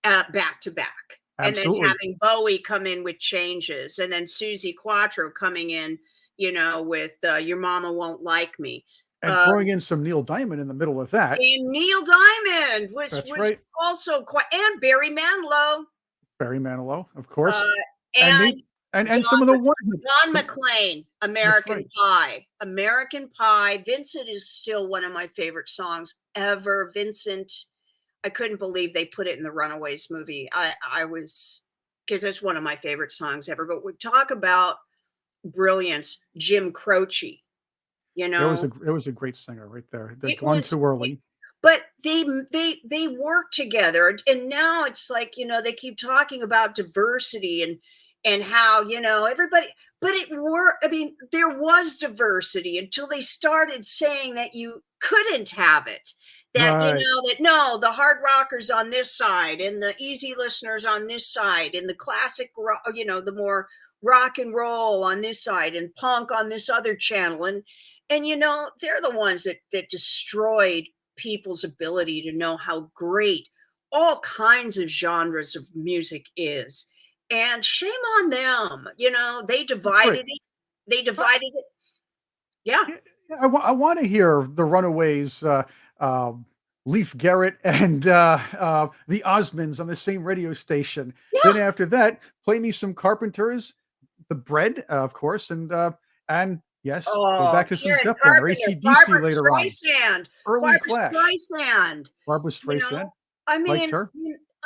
back to back, and then Absolutely. having Bowie come in with Changes, and then Susie Quattro coming in, with, Your Mama Won't Like Me. And Um, throwing in some Neil Diamond in the middle of that. and Neil Diamond was That's was right. also quite, and Barry Manilow, Barry Manilow, of uh, course. And and maybe and some John of the one John McClane, that's American right. Pie. American Pie. Vincent is still one of my favorite songs ever. Vincent, I couldn't believe they put it in the Runaways movie. I was, because it's one of my favorite songs ever. But we talk about brilliance, Jim Croce, you know, There was a great singer right there. They're it gone was too early. but they work together, and now it's like, they keep talking about diversity and how, everybody, but it were I mean, there was diversity until they started saying that you couldn't have it, that, Right. that no, the hard rockers on this side and the easy listeners on this side and the classic the more rock and roll on this side and punk on this other channel, and they're the ones that destroyed people's ability to know how great all kinds of genres of music is. And shame on them. They That's right. divided it. They Uh, divided it. Yeah. yeah, yeah, I wanna hear the Runaways, Leif Garrett and, the Osmonds on the same radio station. Then Yeah. after that, play me some Carpenters, The Bread, of course, and yes, go Oh, back to some Karen Zeppelin or Carpenter, AC/DC Barbara later on. Streisand, Early Barbara Clash, Streisand. Barbara You know? Streisand, I liked mean, her.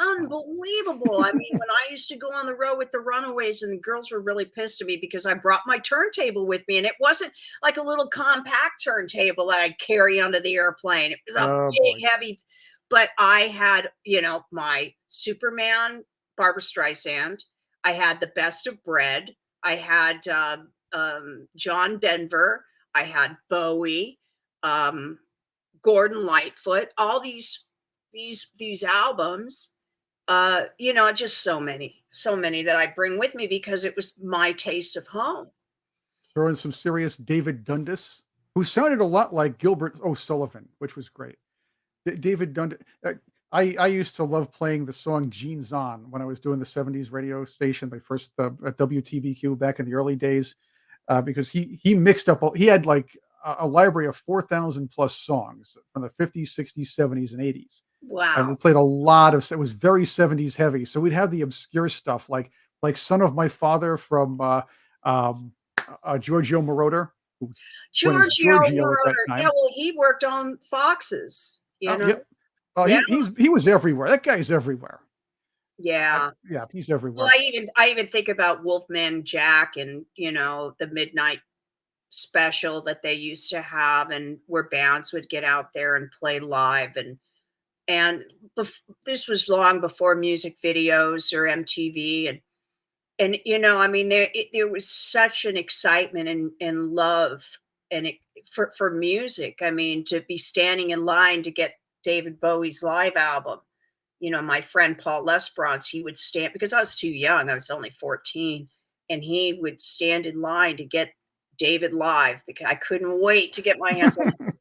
Oh, unbelievable. I mean, when I used to go on the road with the Runaways, and the girls were really pissed at me because I brought my turntable with me, and it wasn't like a little compact turntable that I'd carry onto the airplane. It was a oh boy. big, heavy, but I had, my Superman, Barbara Streisand. I had the Best of Bread. I had John Denver. I had Bowie. Um, Gordon Lightfoot, all these albums, just so many that I bring with me because it was my taste of home. Throw in some serious David Dundas, who sounded a lot like Gilbert O'Sullivan, which was great. David Dundas. I used to love playing the song "Jeans On" when I was doing the '70s radio station, my first at WTBQ back in the early days, because he mixed up. He had like a library of 4,000 plus songs from the '50s, '60s, '70s, and '80s, and we Wow. played a lot of. It was very '70s heavy. So we'd have the obscure stuff like "Son of My Father" from um, Giorgio Moroder, who went as Giorgio Giorgio at that Moroder. Yeah, time. well, he worked on Foxes, Oh, yep. Oh, Yeah, he was everywhere. That guy's everywhere. yeah. Yeah, he's Well, everywhere. I even think about Wolfman Jack and, the midnight special that they used to have, and where bands would get out there and play live, and this was long before music videos or MTV, and I mean, there was such an excitement and love, and for music. I mean, to be standing in line to get David Bowie's live album. My friend Paul Lesbrance, he would stand, because I was too young. I was only 14, and he would stand in line to get David live because I couldn't wait to get my hands on it.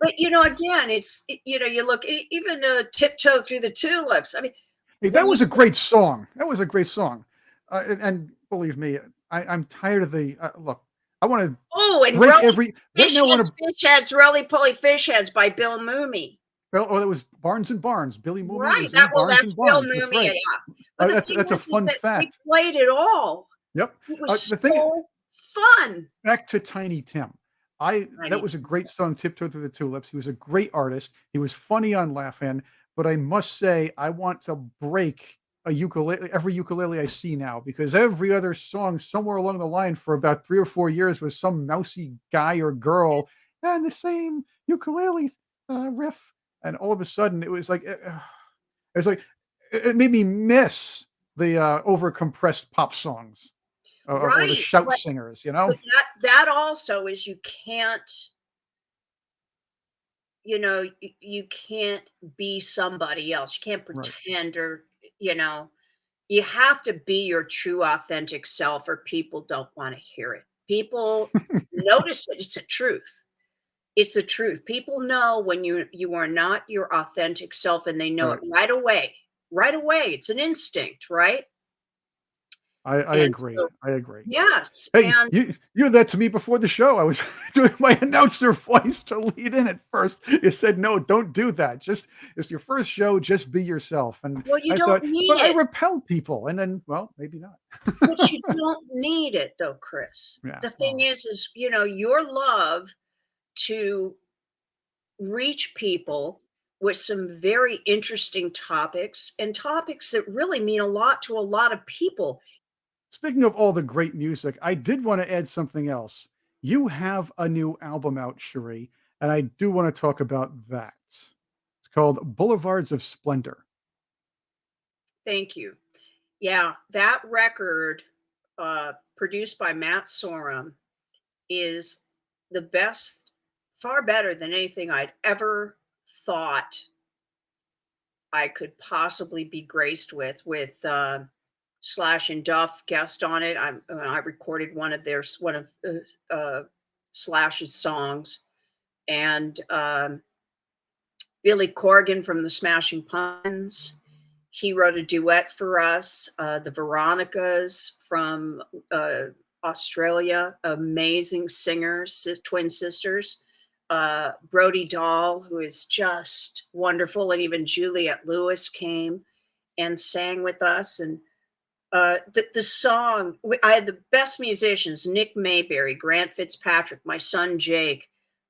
But, again, you look even, "Tiptoe Through the Tulips." I mean, Hey, that when you was a great song. That was a great song. And believe me, I'm tired of the look. I want to oh, and break "Rolly every right Fish now. I want Heads, to. Fish Heads, Roly Poly Fish Heads" by Bill Mumy. Well, oh, that was Barnes and Barnes. Billy Mooney Right, was in Barnes that's and Bill Barnes. That's Mumy, yeah, right. yeah. But the thing That's a is fun that they fact. played it all. Yep. It was The thing so fun. back to Tiny Tim. I That Tiny was a Tim. great song, "Tiptoe Through the Tulips." He was a great artist. He was funny on Laugh-In, but I must say I want to break a ukulele every ukulele I see now because every other song somewhere along the line for about 3 or 4 years was some mousy guy or girl and the same ukulele, riff, and all of a sudden it was like, it's like it made me miss the, over compressed pop songs or the Right, shout singers, you know? but that also is you can't, you can't be somebody else. You can't Right. pretend or, you know, you have to be your true authentic self or people don't wanna hear it. People notice it. It's the truth. It's the truth. People know when you are not your authentic self, and they know it Right. right away. Right away. It's an instinct, right? I And agree. so I agree. yes, Hey, and you did that to me before the show. I was doing my announcer voice to lead in at first. You said, "No, don't do that. Just it's your first show, just be yourself." And well, you I don't thought, need but I it. repel people. And then, well, maybe not. But you don't need it though, Chris. Yeah. The thing Well, is, your love to reach people with some very interesting topics and topics that really mean a lot to a lot of people. speaking of all the great music, I did want to add something else. You have a new album out, Cherie, and I do want to talk about that. It's called Boulevards of Splendor. Thank you. Yeah, that record, produced by Matt Sorum, is the best, far better than anything I'd ever thought I could possibly be graced with Slash and Duff guest on it. I recorded one of Slash's songs, and Billy Corgan from the Smashing Pumpkins. He wrote a duet for us. The Veronicas from uh, Australia, amazing singers, twin sisters. Brody Dahl, who is just wonderful, and even Juliette Lewis came and sang with us. And the song, I had the best musicians: Nick Mayberry, Grant Fitzpatrick, my son Jake,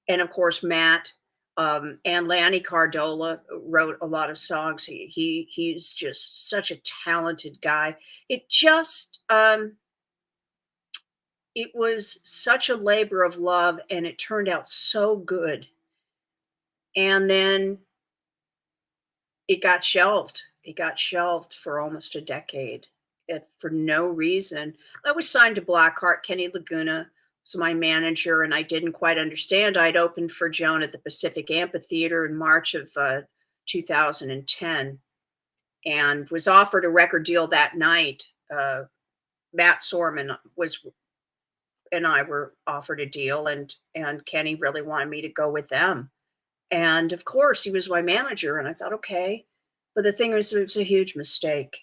and of course Matt. And Lanny Cardola wrote a lot of songs. He's just such a talented guy. It just it was such a labor of love, and it turned out so good. And then it got shelved. It got shelved for almost a decade, for no reason. I was signed to Blackheart. Kenny Laguna was my manager, and I didn't quite understand. I'd opened for Joan at the Pacific Amphitheater in March of 2010 and was offered a record deal that night. Matt Sorman was and I were offered a deal, and Kenny really wanted me to go with them. And of course, he was my manager, and I thought, okay. But the thing was, it was a huge mistake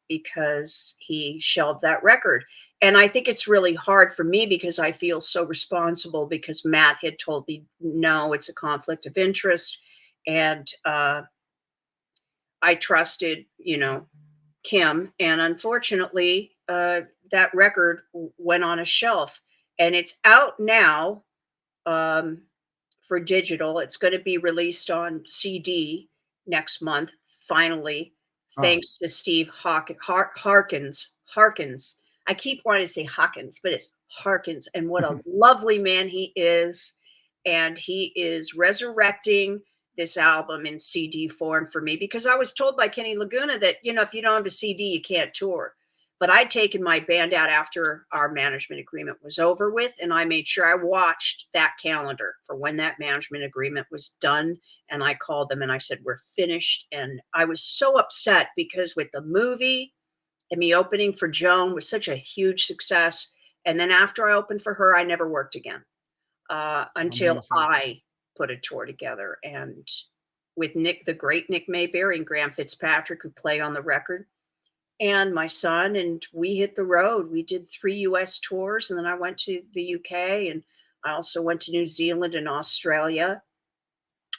because he shelved that record. And I think it's really hard for me because I feel so responsible because Matt had told me, no, it's a conflict of interest. And I trusted, Kim. And unfortunately, that record went on a shelf. And it's out now, um, for digital. It's going to be released on CD next month, finally, Oh, thanks to Steve Harkins. Harkins. I keep wanting to say Hawkins, but it's Harkins. And what a lovely man he is. And he is resurrecting this album in CD form for me because I was told by Kenny Laguna that, if you don't have a CD, you can't tour. But I'd taken my band out after our management agreement was over with, and I made sure I watched that calendar for when that management agreement was done. And I called them and I said, we're finished. And I was so upset because with the movie and me opening for Joan was such a huge success. And then after I opened for her, I never worked again until amazing. I put a tour together, and with Nick, the great Nick Mayberry and Graham Fitzpatrick, who play on the record, and my son, and we hit the road. We did 3 US tours, and then I went to the UK, and I also went to New Zealand and Australia.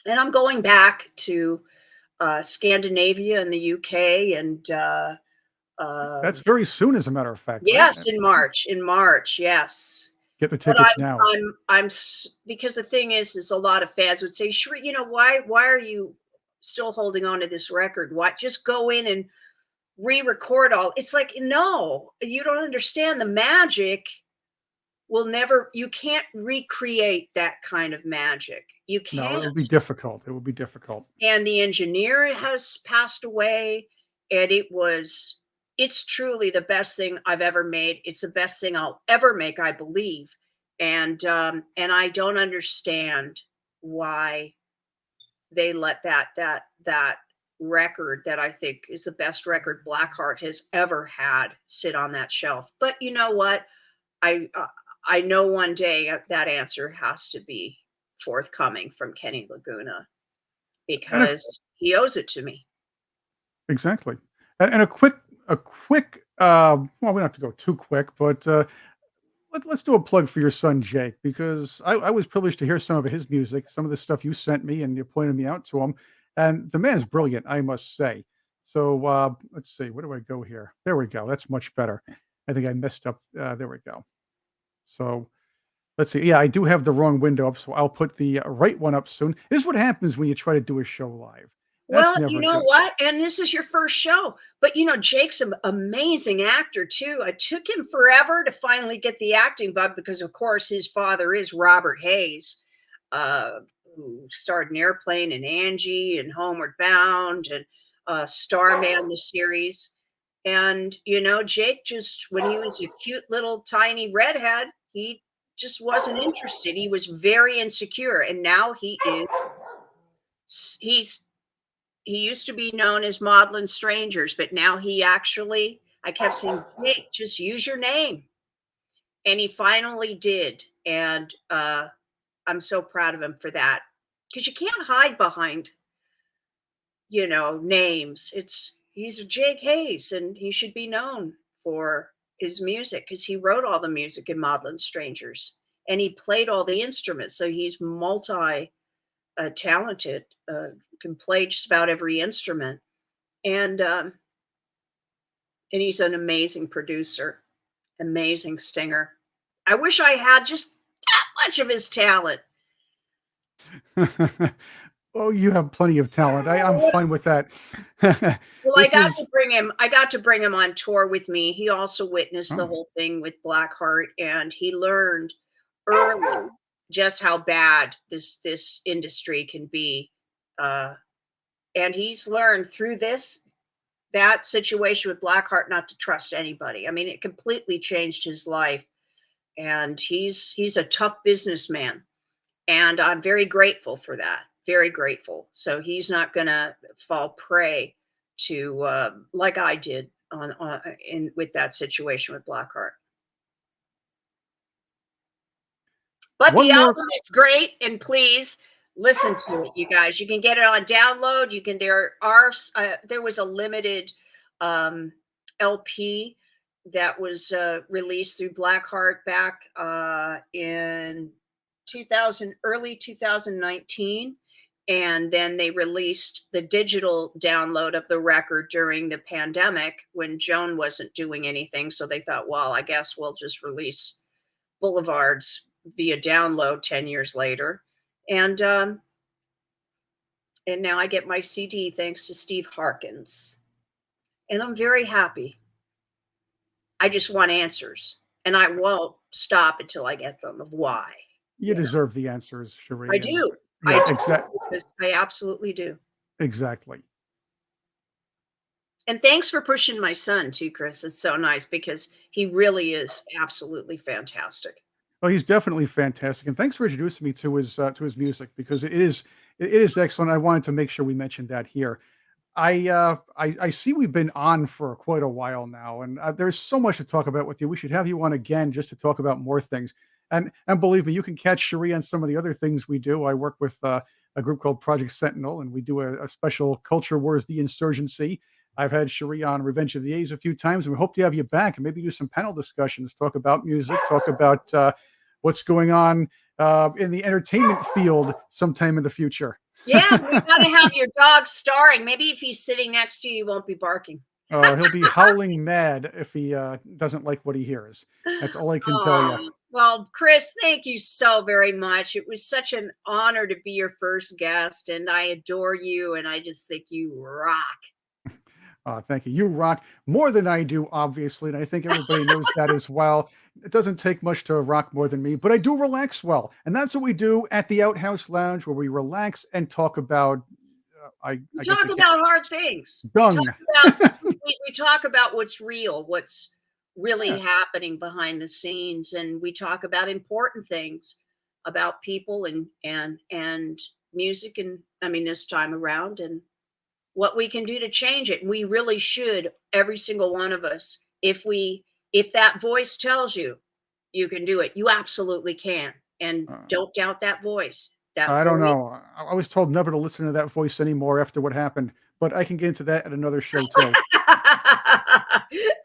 And I'm going back to Scandinavia and the UK, and That's very soon, as a matter of fact, right? yes, in March. In March, yes. Get the But tickets now. because the thing is a lot of fans would say, "Sheree, why are you still holding on to this record? Why just go in and re-record all?" It's like, no, you don't understand. The magic will never. You can't recreate that kind of magic. You No, it can't. would be difficult. It would be difficult. And the engineer has passed away, and it's truly the best thing I've ever made. It's the best thing I'll ever make, I believe. And I don't understand why they let that record, that I think is the best record Blackheart has ever had, sit on that shelf. But you know what? I know one day that answer has to be forthcoming from Kenny Laguna, And a because he owes it to me. Exactly. And a quick, well, we don't have to go too quick, but let's do a plug for your son Jake, because I was privileged to hear some of his music, some of the stuff you sent me, and you pointed me out to him. And the man is brilliant, I must say. So let's see, where do I go here? There we go. That's much better. I think I messed up. There we go. So let's see. Yeah, I do have the wrong window up, so I'll put the right one up soon. This is what happens when you try to do a show live. That's Well, you never know good. what? And this is your first show, but Jake's an amazing actor too. It took him forever to finally get the acting bug, because, of course, his father is Robert Hayes, uh, who starred in Airplane and Angie and Homeward Bound and Starman, the series. And Jake, just when he was a cute little tiny redhead, he just wasn't interested. He was very insecure, and now he's he used to be known as Maudlin Strangers, but now I kept saying, "Jake, just use your name." And he finally did. And I'm so proud of him for that. Because you can't hide behind, names. He's Jake Hayes, and he should be known for his music, because he wrote all the music in Maudlin Strangers, and he played all the instruments. So he's multi talented, can play just about every instrument. And and he's an amazing producer, amazing singer. I wish I had just that much of his talent. Oh, you have plenty of talent. I'm fine with that. Well, This is I got to bring him on tour with me. He also witnessed the oh, whole thing with Blackheart, and he learned early just how bad this industry can be. Uh, and he's learned through that situation with Blackheart not to trust anybody. I mean, it completely changed his life, and he's a tough businessman, and I'm very grateful for that. Very grateful. So he's not going to fall prey to like I did on in with that situation with Blackheart. But one the more. album is great, and please listen to it, you guys. You can get it on download. You can. There was a limited um, LP that was released through Blackheart back in early 2019. And then they released the digital download of the record during the pandemic, when Joan wasn't doing anything. So they thought, well, I guess we'll just release Boulevards via download 10 years later. And and now I get my CD thanks to Steve Harkins. And I'm very happy. I just want answers. And I won't stop until I get them, of why. You You know, deserve the answers, I Cherie, and do. I yeah, do, because I absolutely do. exactly. And thanks for pushing my son too, Chris. It's so nice, because he really is absolutely fantastic. Well, he's definitely fantastic, and thanks for introducing me to his music, because it is excellent. I wanted to make sure we mentioned that here. I see we've been on for quite a while now, and there's so much to talk about with you. We should have you on again just to talk about more things. And believe me, you can catch Cherie on some of the other things we do. I work with a group called Project Sentinel, and we do a special Culture Wars: The Insurgency. I've had Cherie on Revenge of the A's a few times, and we hope to have you back and maybe do some panel discussions, talk about music, talk about what's going on in the entertainment field sometime in the future. Yeah, we got to have your dog starring. Maybe if he's sitting next to you, he won't be barking. He'll be howling mad if he doesn't like what he hears. That's all I can tell you. Well, Chris, thank you so very much. It was such an honor to be your first guest, and I adore you, and I just think you rock. Thank you. You rock more than I do, obviously, and I think everybody knows that as well. It doesn't take much to rock more than me, but I do relax well, and that's what we do at the Outhouse Lounge, where we relax and talk about. We talk about hard things. Dung. We talk about what's real, what's really Yeah. happening behind the scenes, and we talk about important things about people and music, and I mean this time around, and what we can do to change it. And we really should, every single one of us, if that voice tells you you can do it, you absolutely can. And don't doubt that voice. That I don't voice. know. I was told never to listen to that voice anymore after what happened, but I can get into that at another show too.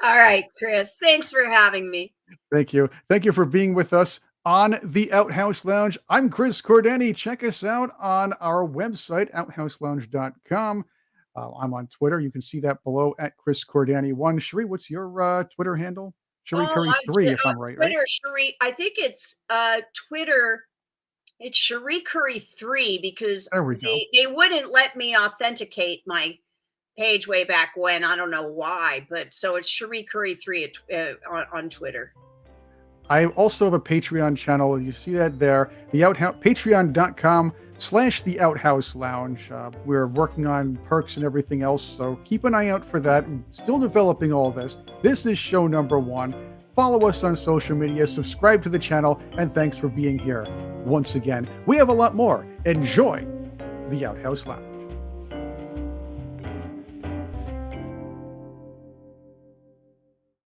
All right, Chris. Thanks for having me. Thank you. Thank you for being with us on the Outhouse Lounge. I'm Chris Cordani. Check us out on our website, outhouselounge.com. I'm on Twitter. You can see that below at Chris Cordani1. Cherie, what's your Twitter handle? Cherie Currie 3, if I'm right, Twitter, right? Cherie. I think it's Twitter. It's Cherie Currie 3 because There we go. they wouldn't let me authenticate my page way back when. I don't know why, but so it's Cherie Currie 3 on Twitter. I also have a Patreon channel. You see that there. The Outhouse, patreon.com/the Outhouse Lounge. We're working on perks and everything else, so keep an eye out for that. I'm still developing all this. This is show number 1. Follow us on social media, subscribe to the channel, and thanks for being here once again. We have a lot more. Enjoy the Outhouse Lounge.